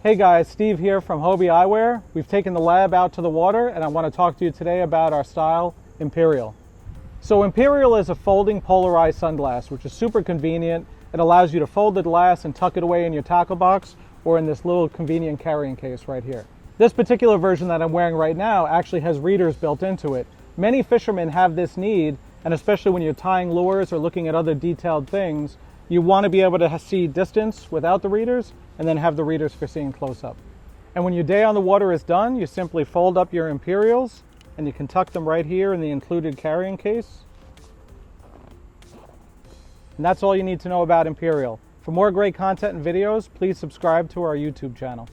Hey guys, Steve here from Hobie Eyewear. We've taken the lab out to the water and I want to talk to you today about our style, Imperial. So Imperial is a folding polarized sunglass, which is super convenient. It allows you to fold the glass and tuck it away in your tackle box or in this little convenient carrying case right here. This particular version that I'm wearing right now actually has readers built into it. Many fishermen have this need, and especially when you're tying lures or looking at other detailed things, you want to be able to see distance without the readers and then have the readers for seeing close up. And when your day on the water is done, you simply fold up your Imperials and you can tuck them right here in the included carrying case. And that's all you need to know about Imperial. For more great content and videos, please subscribe to our YouTube channel.